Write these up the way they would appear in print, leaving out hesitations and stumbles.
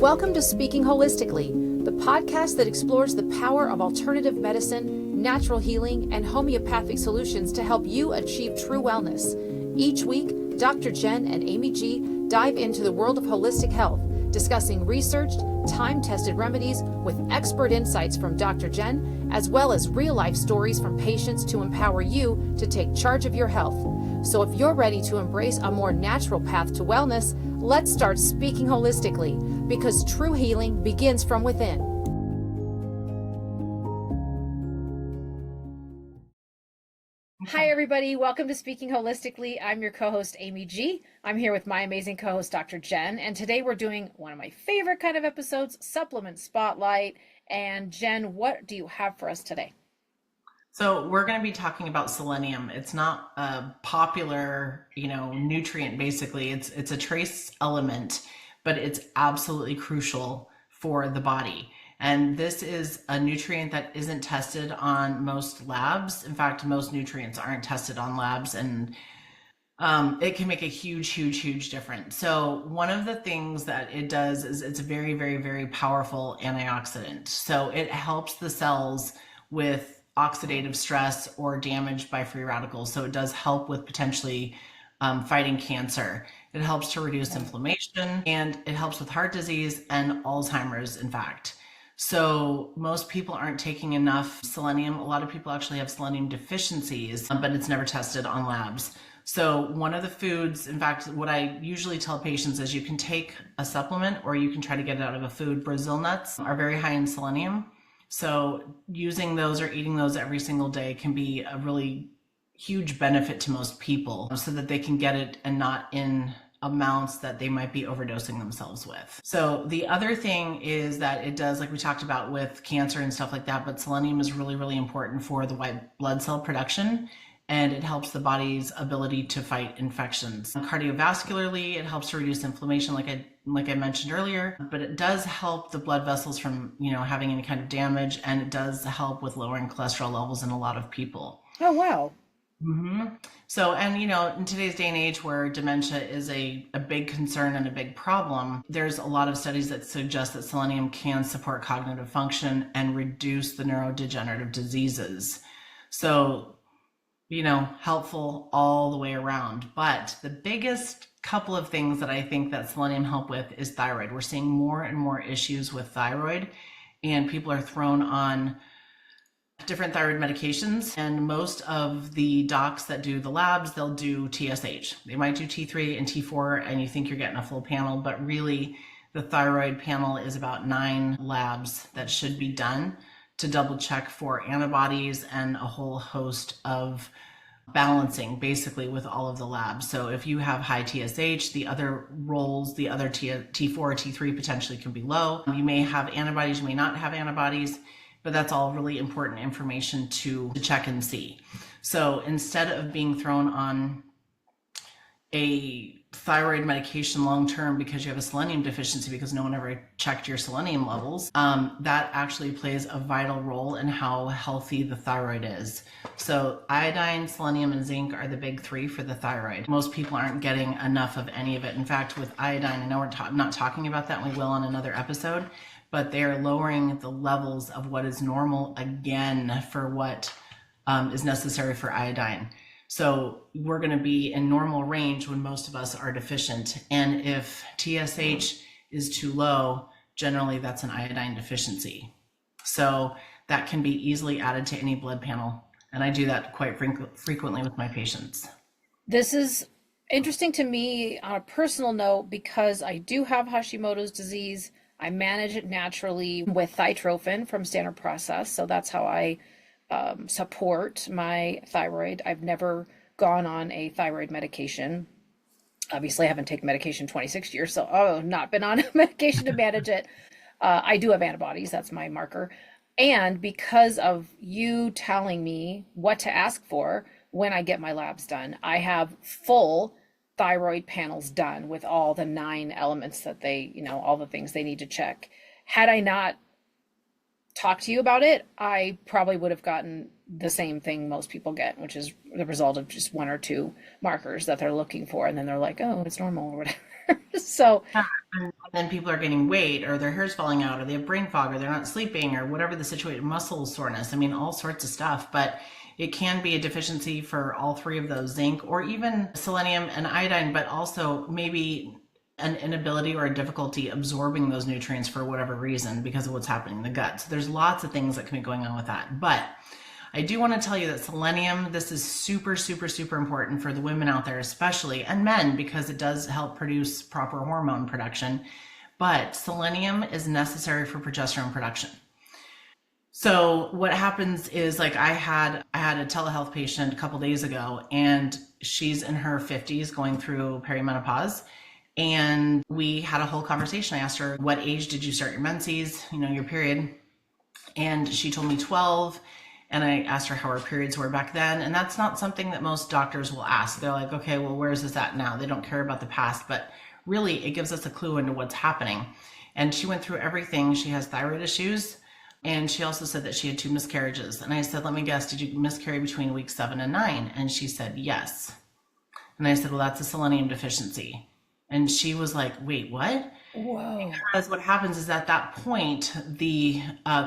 Welcome to Speaking Holistically, the podcast that explores the power of alternative medicine, natural healing, and homeopathic solutions to help you achieve true wellness. Each week, Dr. Jen and Amy G dive into the world of holistic health, discussing researched, time-tested remedies with expert insights from Dr. Jen, as well as real-life stories from patients to empower you to take charge of your health. So if you're ready to embrace a more natural path to wellness, let's start speaking holistically, because true healing begins from within. Hi, everybody. Welcome to Speaking Holistically. I'm your co-host, Amy G. I'm here with my amazing co-host, Dr. Jen. And today we're doing one of my favorite kind of episodes, Supplement Spotlight. And Jen, what do you have for us today? So we're going to be talking about selenium. It's not a popular, nutrient, basically. It's a trace element, but it's absolutely crucial for the body. And this is a nutrient that isn't tested on most labs. In fact, most nutrients aren't tested on labs, and it can make a huge difference. So one of the things that it does is it's a very powerful antioxidant. So it helps the cells with oxidative stress or damage by free radicals. So it does help with potentially fighting cancer. It helps to reduce inflammation, and it helps with heart disease and Alzheimer's, in fact. So most people aren't taking enough selenium. A lot of people actually have selenium deficiencies, but it's never tested on labs. So one of the foods, in fact, what I usually tell patients is you can take a supplement or you can try to get it out of a food. Brazil nuts are very high in selenium. So using those or eating those every single day can be a really huge benefit to most people, so that they can get it and not in amounts that they might be overdosing themselves with. So the other thing is that it does, like we talked about with cancer and stuff like that, but selenium is really important for the white blood cell production, and it helps the body's ability to fight infections. Cardiovascularly, it helps to reduce inflammation, like I mentioned earlier, but it does help the blood vessels from, having any kind of damage, and it does help with lowering cholesterol levels in a lot of people. Oh, wow. Mm-hmm. So, and in today's day and age where dementia is a big concern and a big problem, there's a lot of studies that suggest that selenium can support cognitive function and reduce the neurodegenerative diseases. So, helpful all the way around. But the biggest couple of things that I think that selenium help with is thyroid. We're seeing more and more issues with thyroid, and people are thrown on different thyroid medications. And most of the docs that do the labs, they'll do TSH. They might do T3 and T4, and you think you're getting a full panel, but really the thyroid panel is about 9 labs that should be done to double check for antibodies and a whole host of balancing, basically, with all of the labs. So if you have high TSH, the other roles, the other T4 or T3 potentially can be low. You may have antibodies, you may not have antibodies, but that's all really important information to check and see. So instead of being thrown on a thyroid medication long-term because you have a selenium deficiency because no one ever checked your selenium levels, that actually plays a vital role in how healthy the thyroid is. So iodine, selenium, and zinc are the big 3 for the thyroid. Most people aren't getting enough of any of it. In fact, with iodine, I know we're not talking about that, and we will on another episode, but they're lowering the levels of what is normal again for what is necessary for iodine. So we're going to be in normal range when most of us are deficient. And if TSH is too low, generally that's an iodine deficiency. So that can be easily added to any blood panel. And I do that quite frequently with my patients. This is interesting to me on a personal note because I do have Hashimoto's disease. I manage it naturally with thyroid from Standard Process. So that's how I support my thyroid. I've never gone on a thyroid medication. Obviously, I haven't taken medication 26 years, so I've not been on a medication to manage it. I do have antibodies. That's my marker. And because of you telling me what to ask for when I get my labs done, I have full thyroid panels done with all the 9 elements that they, all the things they need to check. Had I not talk to you about it, I probably would have gotten the same thing most people get, which is the result of just one or two markers that they're looking for, and then they're like, oh, it's normal or whatever. So, Yeah, and then people are gaining weight, or their hair's falling out, or they have brain fog, or they're not sleeping, or whatever the situation, muscle soreness. I mean, all sorts of stuff. But it can be a deficiency for all three of those, zinc or even selenium and iodine, but also maybe an inability or a difficulty absorbing those nutrients for whatever reason because of what's happening in the gut. So there's lots of things that can be going on with that. But I do want to tell you that selenium, this is super, super, super important for the women out there, especially, and men, because it does help produce proper hormone production. But selenium is necessary for progesterone production. So what happens is, like, I had a telehealth patient a couple days ago, and she's in her 50s going through perimenopause. And we had a whole conversation. I asked her, what age did you start your menses, your period? And she told me 12. And I asked her how her periods were back then. And that's not something that most doctors will ask. They're like, okay, well, where is this at now? They don't care about the past, but really it gives us a clue into what's happening. And she went through everything. She has thyroid issues. And she also said that she had 2 miscarriages. And I said, let me guess, did you miscarry between weeks 7 and 9? And she said, yes. And I said, well, that's a selenium deficiency. And she was like, wait, what? whoa. Because what happens is at that point, the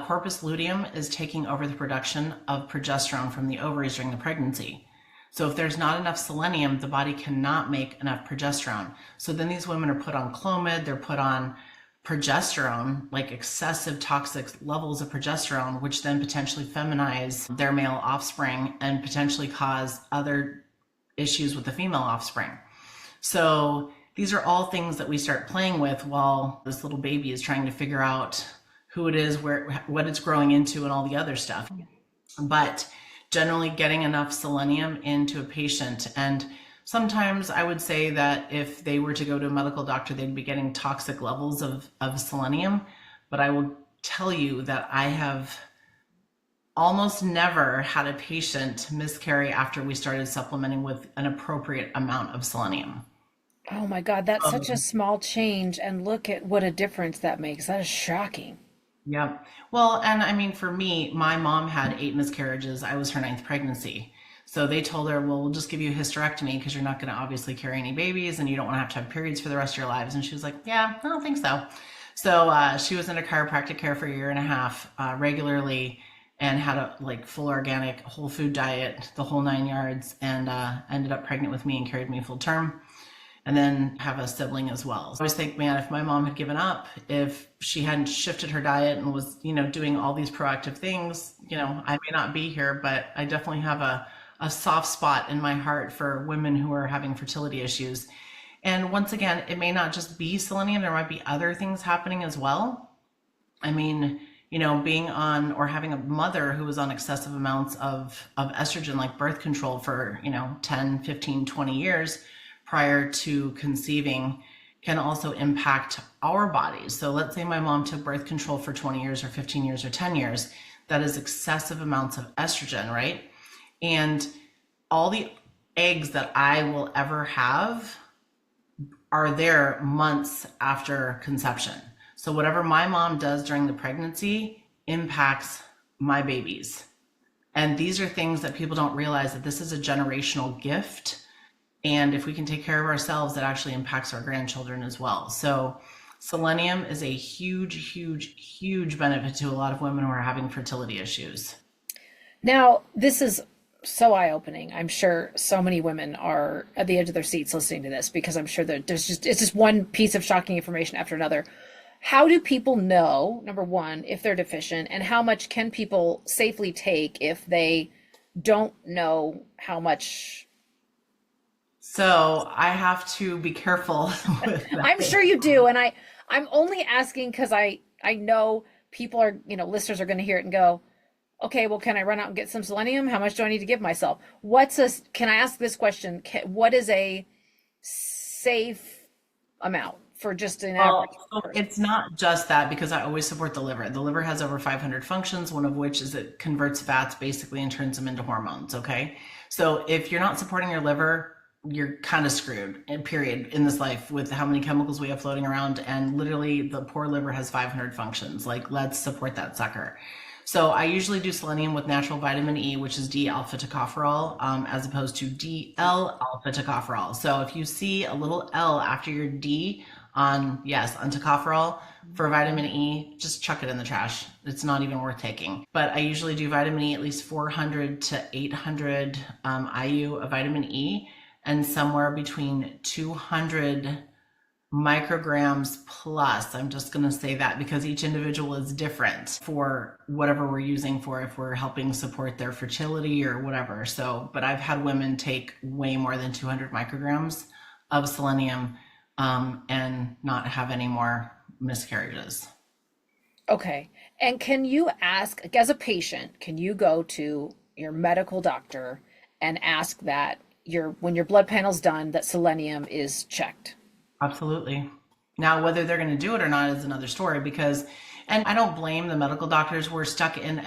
corpus luteum is taking over the production of progesterone from the ovaries during the pregnancy. So if there's not enough selenium, the body cannot make enough progesterone. So then these women are put on Clomid, they're put on progesterone, like excessive toxic levels of progesterone, which then potentially feminize their male offspring and potentially cause other issues with the female offspring. So these are all things that we start playing with while this little baby is trying to figure out who it is, what it's growing into, and all the other stuff. But generally getting enough selenium into a patient, and sometimes I would say that if they were to go to a medical doctor, they'd be getting toxic levels of selenium. But I will tell you that I have almost never had a patient miscarry after we started supplementing with an appropriate amount of selenium. Oh my God, that's such a small change, and look at what a difference that makes. That is shocking. Yeah. Well, and I mean, for me, my mom had 8 miscarriages. I was her 9th pregnancy. So they told her, well, we'll just give you a hysterectomy because you're not going to obviously carry any babies and you don't want to have periods for the rest of your lives. And she was like, yeah, I don't think so. So she was in a chiropractic care for a year and a half regularly, and had a full organic whole food diet, the whole 9 yards, and ended up pregnant with me and carried me full term. And then have a sibling as well. So I always think, man, if my mom had given up, if she hadn't shifted her diet and was, doing all these proactive things, I may not be here, but I definitely have a soft spot in my heart for women who are having fertility issues. And once again, it may not just be selenium, there might be other things happening as well. I mean, being on or having a mother who was on excessive amounts of estrogen, like birth control for, 10, 15, 20 years, prior to conceiving, can also impact our bodies. So let's say my mom took birth control for 20 years or 15 years or 10 years. That is excessive amounts of estrogen, right? And all the eggs that I will ever have are there months after conception. So whatever my mom does during the pregnancy impacts my babies. And these are things that people don't realize, that this is a generational gift. And if we can take care of ourselves, it actually impacts our grandchildren as well. So selenium is a huge, huge, huge benefit to a lot of women who are having fertility issues. Now, this is so eye-opening. I'm sure so many women are at the edge of their seats listening to this, because I'm sure that it's just one piece of shocking information after another. How do people know, number one, if they're deficient, and how much can people safely take if they don't know how much? So I have to be careful with that. I'm sure you do. And I'm only asking because I know people are, listeners are going to hear it and go, okay, well, can I run out and get some selenium? How much do I need to give myself? Can I ask this question? What is a safe amount for just an average person? It's not just that, because I always support the liver. The liver has over 500 functions, one of which is it converts fats basically and turns them into hormones. Okay. So if you're not supporting your liver, you're kind of screwed, period, in this life, with how many chemicals we have floating around. And literally the poor liver has 500 functions. Let's support that sucker. So I usually do selenium with natural vitamin E, which is D-alpha tocopherol, as opposed to DL-alpha tocopherol. So if you see a little L after your D on, yes, on tocopherol for vitamin E, just chuck it in the trash. It's not even worth taking. But I usually do vitamin E at least 400 to 800 IU of vitamin E, and somewhere between 200 micrograms plus. I'm just going to say that because each individual is different for whatever we're using for, if we're helping support their fertility or whatever. So, but I've had women take way more than 200 micrograms of selenium and not have any more miscarriages. Okay. And can you ask, like, as a patient, can you go to your medical doctor and ask that when your blood panel's done, that selenium is checked? Absolutely. Now, whether they're going to do it or not is another story because, and I don't blame the medical doctors. We're stuck in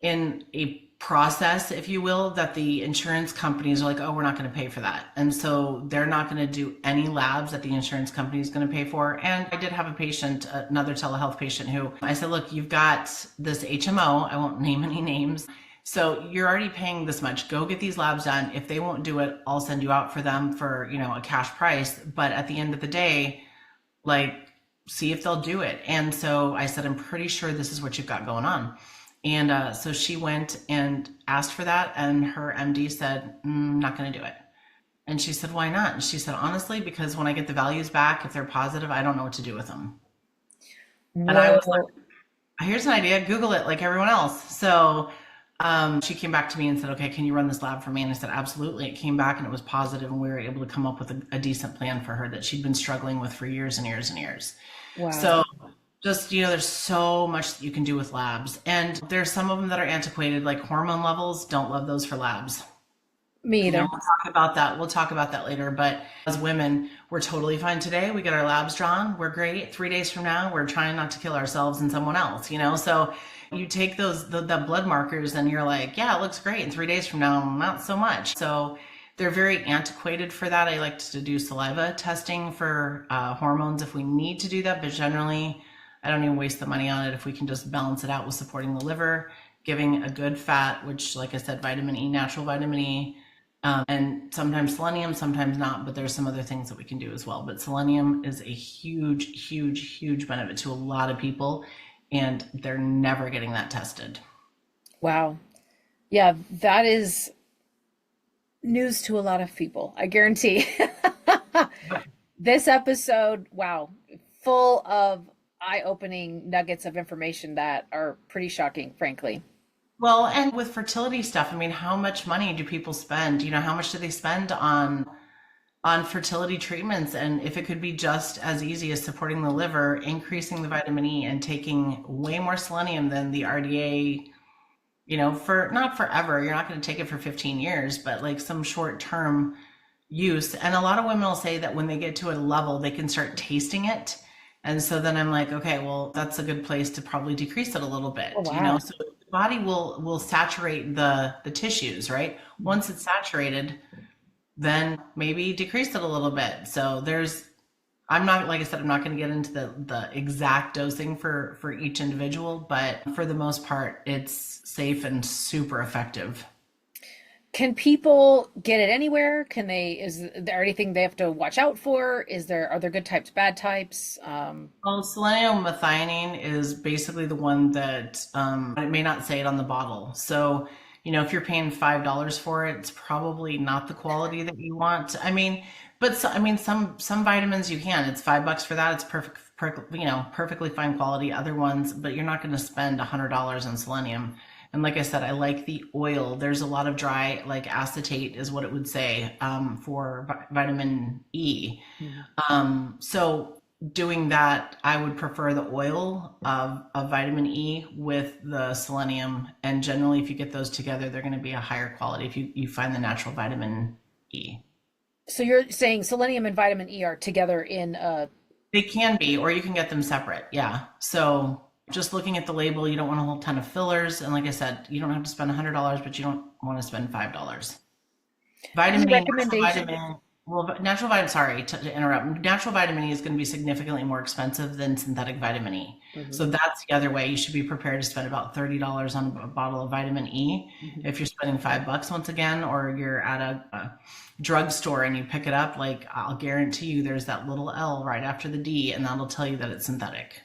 a process, if you will, that the insurance companies are like, oh, we're not going to pay for that. And so they're not going to do any labs that the insurance company is going to pay for. And I did have a patient, another telehealth patient, who I said, look, you've got this HMO. I won't name any names. So you're already paying this much. Go get these labs done. If they won't do it, I'll send you out for them for, a cash price. But at the end of the day, like, see if they'll do it. And so I said, I'm pretty sure this is what you've got going on. And so she went and asked for that. And her MD said, not going to do it. And she said, why not? And she said, honestly, because when I get the values back, if they're positive, I don't know what to do with them. And I was like, here's an idea. Google it like everyone else. So she came back to me and said, okay, can you run this lab for me? And I said, absolutely. It came back and it was positive, and we were able to come up with a decent plan for her that she'd been struggling with for years and years and years. Wow. So just, there's so much that you can do with labs. And there's some of them that are antiquated, like hormone levels. Don't love those for labs. Me either. We'll talk about that. We'll talk about that later. But as women, we're totally fine today. We get our labs drawn. We're great. 3 days from now, we're trying not to kill ourselves and someone else, So you take the blood markers and you're like, yeah, it looks great. And 3 days from now, not so much. So they're very antiquated for that. I like to do saliva testing for hormones if we need to do that. But generally, I don't even waste the money on it if we can just balance it out with supporting the liver, giving a good fat, which, like I said, vitamin E, natural vitamin E, and sometimes selenium, sometimes not, but there's some other things that we can do as well. But selenium is a huge, huge, huge benefit to a lot of people, and they're never getting that tested. Wow. Yeah, that is news to a lot of people, I guarantee. This episode, wow, full of eye-opening nuggets of information that are pretty shocking, frankly. Well, and with fertility stuff, I mean, how much money do people spend? How much do they spend on fertility treatments? And if it could be just as easy as supporting the liver, increasing the vitamin E, and taking way more selenium than the RDA, for not forever. You're not going to take it for 15 years, but like some short-term use. And a lot of women will say that when they get to a level, they can start tasting it. And so then I'm like, okay, well, that's a good place to probably decrease it a little bit. Oh, wow. So the body will saturate the tissues, right? Once it's saturated, then maybe decrease it a little bit. So I'm not, like I said, I'm not going to get into the exact dosing for each individual, but for the most part, it's safe and super effective. Can people get it anywhere? Is there anything they have to watch out for? Are there good types, bad types? Well, selenium methionine is basically the one that, it may not say it on the bottle. So, if you're paying $5 for it, it's probably not the quality that you want. Some vitamins you can. It's $5 for that. It's perfectly fine quality. Other ones, but you're not going to spend $100 on selenium. And like I said, I like the oil. There's a lot of dry, like acetate is what it would say, for vitamin E. Mm-hmm. So doing that, I would prefer the oil of vitamin E with the selenium. And generally, if you get those together, they're going to be a higher quality if you find the natural vitamin E. So you're saying selenium and vitamin E are together in They can be, or you can get them separate. Yeah. So just looking at the label, you don't want a whole ton of fillers. And like I said, you don't have to spend $100, but you don't want to spend $5. Vitamin E, Well, but natural vitamin, sorry to interrupt. Natural vitamin E is going to be significantly more expensive than synthetic vitamin E. Hmm. So that's the other way. You should be prepared to spend about $30 on a bottle of vitamin E. Hmm. If you're spending $5 once again, or you're at a drugstore and you pick it up, like I'll guarantee you there's that little L right after the D, and that'll tell you that it's synthetic.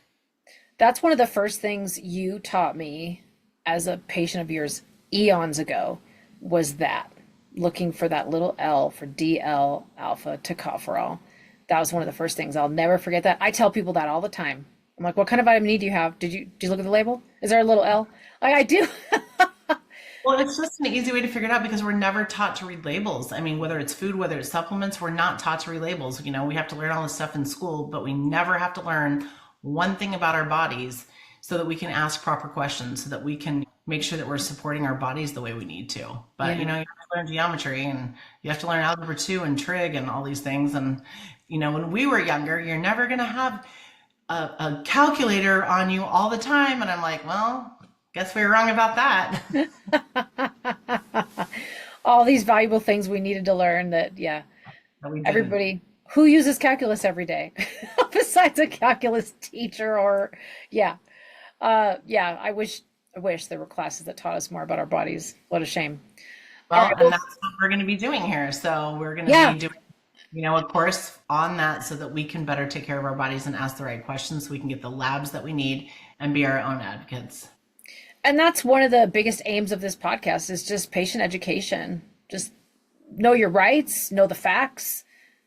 That's one of the first things you taught me as a patient of yours eons ago was that looking for that little L for DL alpha tocopherol. That was one of the first things. I'll never forget that. I tell people that all the time. I'm like, what kind of vitamin E do you have? Did you look at the label? Is there a little L? I do. Well, it's just an easy way to figure it out because we're never taught to read labels. I mean, whether it's food, whether it's supplements, we're not taught to read labels. We have to learn all this stuff in school, but we never have to learn one thing about our bodies so that we can ask proper questions, so that we can make sure that we're supporting our bodies the way we need to. But, Yeah. you have to learn geometry, and you have to learn algebra 2 and trig and all these things. And, when we were younger, you're never going to have a calculator on you all the time. And I'm like, well, guess we were wrong about that. All these valuable things we needed to learn that, yeah, That we didn't. everybody who uses calculus every day besides a calculus teacher or, yeah. Yeah, I wish there were classes that taught us more about our bodies. What a shame. All Well, right. and Well, that's what we're going to be doing here. So we're going to yeah. be doing, a course on that so that we can better take care of our bodies and ask the right questions so we can get the labs that we need and be our own advocates. And that's one of the biggest aims of this podcast is just patient education. Just know your rights, know the facts,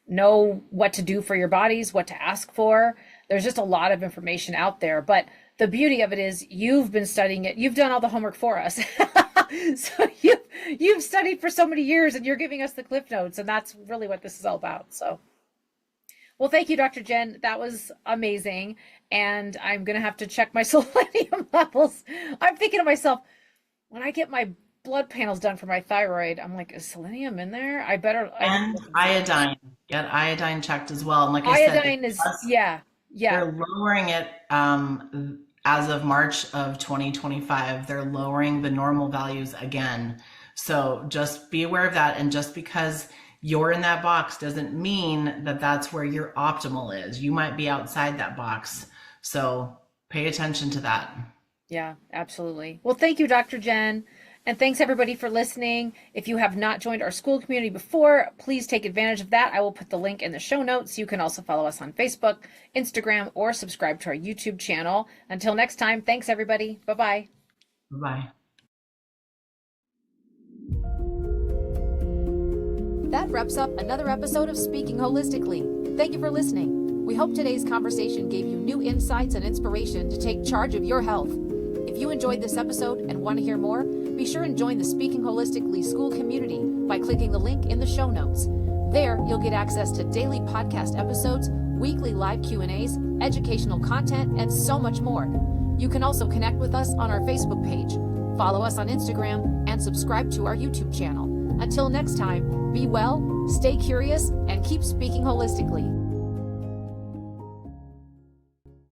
know what to do for your bodies, what to ask for. There's just a lot of information out there. But the beauty of it is you've been studying it. You've done all the homework for us. So you've studied for so many years and you're giving us the cliff notes. And that's really what this is all about. So, well, thank you, Dr. Jen. That was amazing. And I'm going to have to check my selenium levels. I'm thinking to myself, when I get my blood panels done for my thyroid, I'm like, is selenium in there? I better And look and see. iodine, get iodine checked as well. And like I said, Iodine is, yeah, yeah. they're lowering it as of March of 2025. They're lowering the normal values again. So just be aware of that. And just because you're in that box doesn't mean that that's where your optimal is. You might be outside that box. So pay attention to that. Yeah, absolutely. Well, thank you, Dr. Jen. And thanks everybody for listening. If you have not joined our school community before, please take advantage of that. I will put the link in the show notes. You can also follow us on Facebook, Instagram, or subscribe to our YouTube channel. Until next time, thanks everybody. Bye-bye. Bye. That wraps up another episode of Speaking Holistically. Thank you for listening. We hope today's conversation gave you new insights and inspiration to take charge of your health. If you enjoyed this episode and want to hear more, be sure and join the Speaking Holistically school community by clicking the link in the show notes. There, you'll get access to daily podcast episodes, weekly live Q&As, educational content, and so much more. You can also connect with us on our Facebook page, follow us on Instagram, and subscribe to our YouTube channel. Until next time, be well, stay curious, and keep speaking holistically.